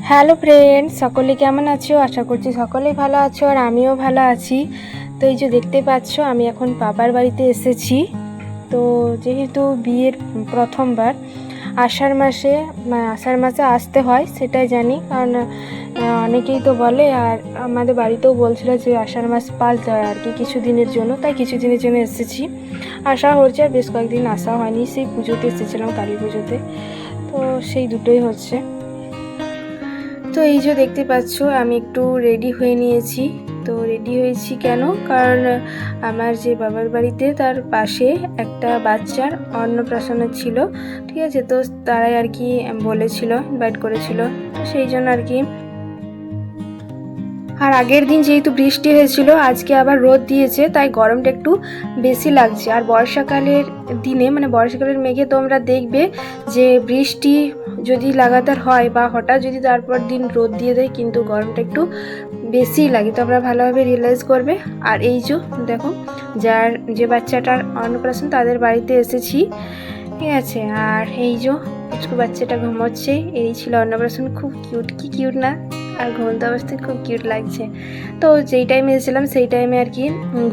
Hello friend, সকলে কেমন আছো? আশা করছি সকলেই ভালো আছো আর আমিও ভালো আছি। তো এই যে দেখতে পাচ্ছ, আমি এখন বাবার বাড়িতে এসেছি। তো যেহেতু বিয়ের প্রথমবার আষাঢ় মাসে আসতে হয় সেটাই জানি, কারণ অনেকেই তো বলে, আর আমাদের বাড়িতেও বলছিল যে আষাঢ় মাস পালতে হয় আর কি কিছু দিনের জন্য, তাই কিছু দিনের জন্য এসেছি। আসা হচ্ছে, আর বেশ কয়েকদিন আসা হয়নি, সেই পুজোতে এসেছিলাম, কালী পুজোতে। তো সেই দুটোই হচ্ছে। তো এই যে দেখতে পাচ্ছ, আমি একটু রেডি হয়ে নিয়েছি। তো রেডি হয়েছি কেন? কারণ আমার যে বাবার বাড়িতে তার পাশে একটা বাচ্চার অন্নপ্রাশন ছিল, ঠিক আছে? তো তারাই আর কি বলেছিল, ইনভাইট করেছিল, তো সেই জন্য আর কি। আর আগের দিন যেহেতু বৃষ্টি হয়েছিল, আজকে আবার রোদ দিয়েছে, তাই গরমটা একটু বেশি লাগছে। আর বর্ষাকালের দিনে, মানে বর্ষাকালের মেঘে তোমরা দেখবে যে বৃষ্টি যদি লাগাতার হয় বা হঠাৎ যদি তারপর দিন রোদ দিয়ে দেয়, কিন্তু গরমটা একটু বেশিই লাগে, তোমরা ভালোভাবে রিয়েলাইজ করবে। আর এই যে দেখো, যে বাচ্চাটার অন্নপ্রাশন তাদের বাড়িতে এসেছি, ঠিক আছে? আর এই যে পুচকু বাচ্চাটা ঘুমোচ্ছে, এই ছিল অন্নপ্রাশন। খুব কিউট, কি কিউট না? আর ঘুমন্ত অবস্থায় খুব কিউট লাগছে। তো যেই টাইমে এসেছিলাম সেই টাইমে আর কি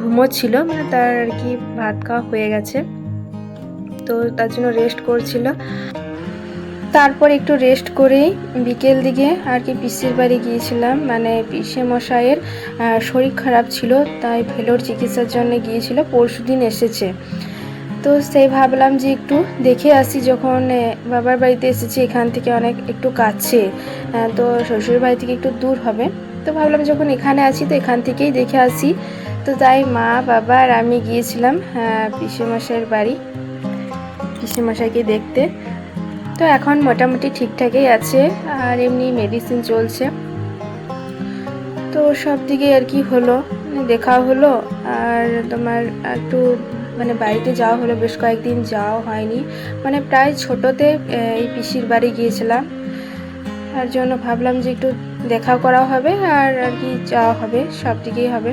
ঘুমোচ্ছিল, মানে তার আর কি ভাত খাওয়া হয়ে গেছে, তো তার জন্য রেস্ট করছিল। তারপর একটু রেস্ট করে বিকেল দিকে আর কি পিসির বাড়ি গিয়েছিলাম, মানে পিসে মশাইয়ের শরীর খারাপ ছিল, তাই ভেলোর চিকিৎসার জন্য গিয়েছিল, পরশুদিন এসেছে। তো সেই ভাবলাম যে একটু দেখে আসি, যখন বাবার বাড়িতে এসেছি, এখান থেকে অনেক একটু কাছে, তো শ্বশুর বাড়ি থেকে একটু দূর হবে, তো ভাবলাম যখন এখানে আছি তো এখান থেকেই দেখে আসি। তো তাই মা, বাবা আর আমি গিয়েছিলাম পিসেমশাইয়ের বাড়ি, পিসেমশাইকে দেখতে। তো এখন মোটামুটি ঠিকঠাকই আছে, আর এমনি মেডিসিন চলছে। তো সব দিকে আর কি হলো, দেখা হলো। আর তোমার একটু মানে বাড়িতে যাওয়া হলো, বেশ কয়েকদিন যাওয়া হয়নি, মানে প্রায় ছোটোতে এই পিসির বাড়ি গিয়েছিলাম, তার জন্য ভাবলাম যে একটু দেখা করা হবে আর আর কি যাওয়া হবে, সব দিকেই হবে।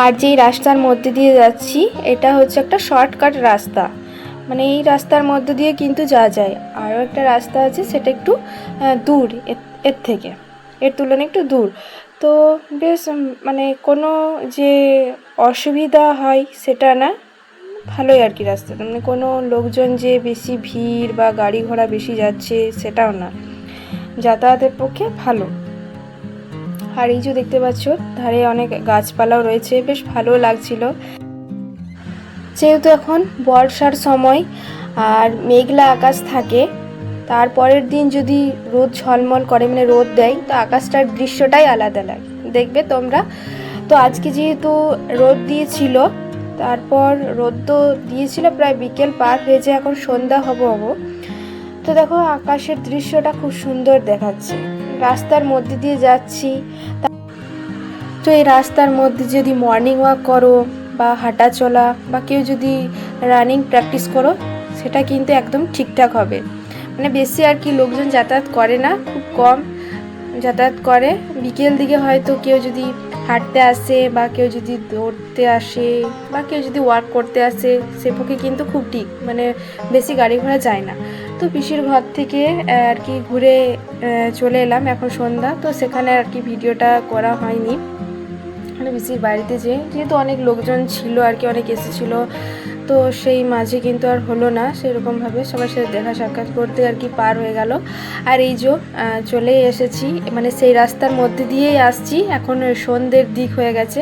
আর যেই রাস্তার মধ্যে দিয়ে যাচ্ছি, এটা হচ্ছে একটা শর্টকাট রাস্তা, মানে এই রাস্তার মধ্যে দিয়ে কিন্তু যাওয়া যায়। আরও একটা রাস্তা আছে, সেটা একটু দূর এর থেকে, এর তুলনায় একটু দূর। তো বেশ মানে কোনো যে অসুবিধা হয় সেটা না, ভালোই আর কি রাস্তাটা, মানে কোনো লোকজন যে বেশি ভিড় বা গাড়ি ঘোড়া বেশি যাচ্ছে সেটাও না, যাতায়াতের পক্ষে ভালো। আর এই যে দেখতে পাচ্ছ, ধারে অনেক গাছপালাও রয়েছে, বেশ ভালো লাগছিল। যেহেতু এখন বর্ষার সময় আর মেঘলা আকাশ থাকে, তারপরের দিন যদি রোদ ঝলমল করে, মানে রোদ দেয়, তো আকাশটার দৃশ্যটাই আলাদা লাগে, দেখবে তোমরা। তো আজকে যেহেতু রোদ দিয়েছিল, তারপর রোদ তো দিয়েছিল প্রায় বিকেল পার হয়েছে, এখন সন্ধ্যা হব। তো দেখো আকাশের দৃশ্যটা খুব সুন্দর দেখাচ্ছে, রাস্তার মধ্যে দিয়ে যাচ্ছি। তো এই রাস্তার মধ্যে যদি মর্নিং ওয়াক করো বা হাঁটা চলা বা কেউ যদি রানিং প্র্যাকটিস করো, সেটা কিন্তু একদম ঠিকঠাক হবে। মানে বেশি আর কি লোকজন যাতায়াত করে না, খুব কম যাতায়াত করে। বিকেল দিকে হয়তো কেউ যদি হাঁটতে আসে বা কেউ যদি দৌড়তে আসে বা কেউ যদি ওয়ার্ক করতে আসে, সে পক্ষে কিন্তু খুব ঠিক, মানে বেশি গাড়ি ঘোড়া যায় না। তো পিসির ঘর থেকে আর কি ঘুরে চলে এলাম, এখন সন্ধ্যা, তো সেখানে আর কি ভিডিওটা করা হয়নি। মানে পিসির বাড়িতে যেহেতু অনেক লোকজন ছিল আর কি, অনেক এসেছিলো, তো সেই মাঝে কিন্তু আর হলো না সেরকমভাবে সবার সাথে দেখা সাক্ষাৎ করতে, আর কি পার হয়ে গেল। আর এই যে চলে এসেছি, মানে সেই রাস্তার মধ্যে দিয়েই আসছি, এখন সন্ধ্যের দিক হয়ে গেছে,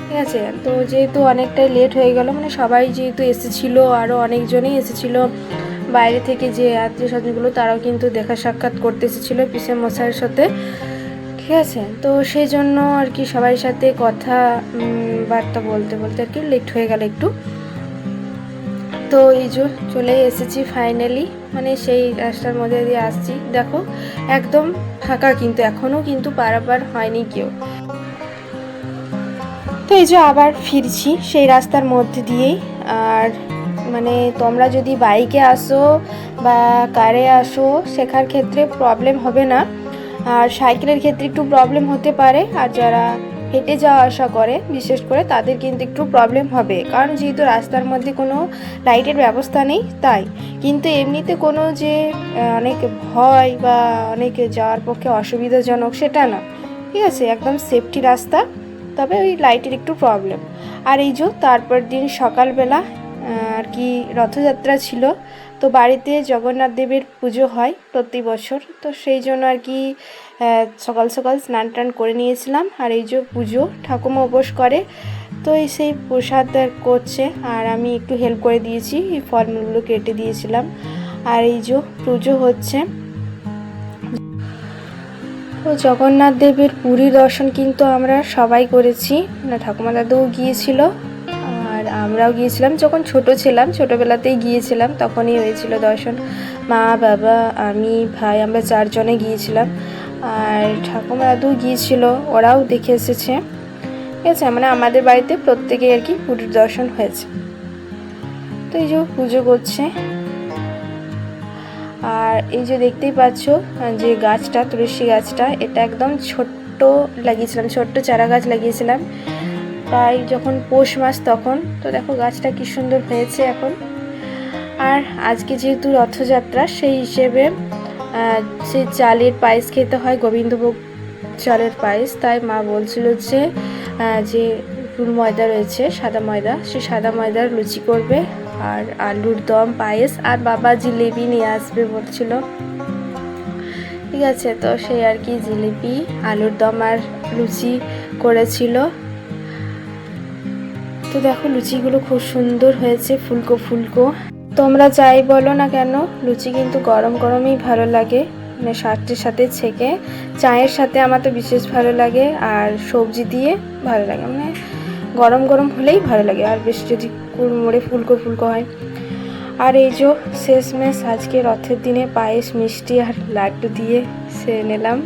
ঠিক আছে? তো যেহেতু অনেকটাই লেট হয়ে গেল, মানে সবাই যেহেতু এসেছিলো, আরও অনেকজনই এসেছিলো বাইরে থেকে, যে আত্মীয় স্বজনগুলো, তারাও কিন্তু দেখা সাক্ষাৎ করতে এসেছিলো পিসে মশাইয়ের সাথে, ঠিক আছে? তো সেই জন্য আর কি সবার সাথে কথা বার্তা বলতে বলতে আর কি লেট হয়ে গেল একটু। তো এই যে চলে এসেছি ফাইনালি, মানে সেই রাস্তার মধ্যে দিয়ে আসছি, দেখো একদম ফাঁকা, কিন্তু এখনও কিন্তু পারাপার হয়নি কেউ। তো এই যে আবার ফিরছি সেই রাস্তার মধ্যে দিয়েই। আর মানে তোমরা যদি বাইকে আসো বা কারে আসো, শেখার ক্ষেত্রে প্রবলেম হবে না, আর সাইকেলের ক্ষেত্রে একটু প্রবলেম হতে পারে। আর যারা হেঁটে যাওয়া আসা করে বিশেষ করে তাদের কিন্তু একটু প্রবলেম হবে, কারণ যেহেতু রাস্তার মধ্যে কোনো লাইটের ব্যবস্থা নেই তাই। কিন্তু এমনিতে কোনো যে অনেক ভয় বা অনেক যাওয়ার পক্ষে অসুবিধাজনক সেটা না, ঠিক আছে, একদম সেফটি রাস্তা, তবে ওই লাইটের একটু প্রবলেম। আর এই যে তারপর দিন সকালবেলা আর কি রথযাত্রা ছিল, তো বাড়িতে জগন্নাথ দেবের পুজো হয় প্রতি বছর, তো সেই জন্য আর কি সকাল সকাল স্নান টান করে নিয়েছিলাম। আর এই যে পুজো ঠাকুমা উপোস করে, তো এই সেই প্রসাদ করছে আর আমি একটু হেল্প করে দিয়েছি, এই ফলমূলগুলো কেটে দিয়েছিলাম। আর এই যে পুজো হচ্ছে। তো জগন্নাথ দেবের পুরী দর্শন কিন্তু আমরা সবাই করেছি, না ঠাকুমা দাদুও গিয়েছিল আর আমরাও গিয়েছিলাম, যখন ছোট ছিলাম ছোটোবেলাতেই গিয়েছিলাম, তখনই হয়েছিল দর্শন। মা, বাবা, আমি, ভাই, আমরা 4 জনে গিয়েছিলাম। আর ঠাকুমা দাদুও গিয়েছিল, ওরাও দেখে এসেছে, ঠিক আছে, মানে আমাদের বাড়িতে প্রত্যেকে আর কি পুরীর দর্শন হয়েছে। তো এই যে পুজো করছে। আর এই যে দেখতেই পাচ্ছ যে গাছটা, তুলসী গাছটা, এটা একদম ছোট্ট লাগিয়েছিলাম, ছোট্ট চারা গাছ লাগিয়েছিলাম তাই যখন পৌষ মাস তখন। তো দেখো গাছটা কি সুন্দর হয়েছে এখন। আর আজকে যেহেতু রথযাত্রা সেই হিসেবে সেই চালের পায়েস খেতে হয়, গোবিন্দভোগ চালের পায়েস, তাই মা বলছিল যে যে রুল ময়দা রয়েছে, সাদা ময়দা, সেই সাদা ময়দার লুচি করবে আর আলুর দম, পায়েস, আর বাবা জিলেবি নিয়ে আসবে বলছিল, ঠিক আছে। তো সেই আর কি জিলিপি, আলুর দম আর লুচি করেছিল। তো দেখো লুচিগুলো খুব সুন্দর হয়েছে, ফুলকো ফুলকো। তোমরা যাই বলো না কেন লুচি কিন্তু গরম গরমই ভালো লাগে, মানে সাথে সাথে ছেঁকে চায়ের সাথে আমার তো বিশেষ ভালো লাগে, আর সবজি দিয়ে ভালো লাগে, মানে গরম গরম হলেই ভালো লাগে, আর বেশ যদি কুড়মুড়ে ফুলকো ফুলকো হয়। আর এই যে শেষমেশ আজকে রথের দিনে পায়েস, মিষ্টি আর লাড্ডু দিয়ে সেরে নিলাম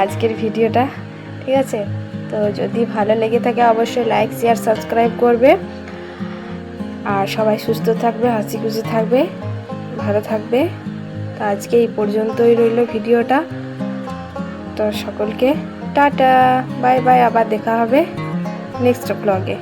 আজকের ভিডিওটা, ঠিক আছে। তো যদি ভালো লেগে থাকে অবশ্যই লাইক, শেয়ার, সাবস্ক্রাইব করবে। আর সবাই সুস্থ থাকবে, হাসি খুশি থাকবে, ভালো থাকবে। তো আজকে এই পর্যন্তই রইল ভিডিওটা। তো সকলকে টাটা, বাই বাই, আবার দেখা হবে নেক্সট ব্লগে।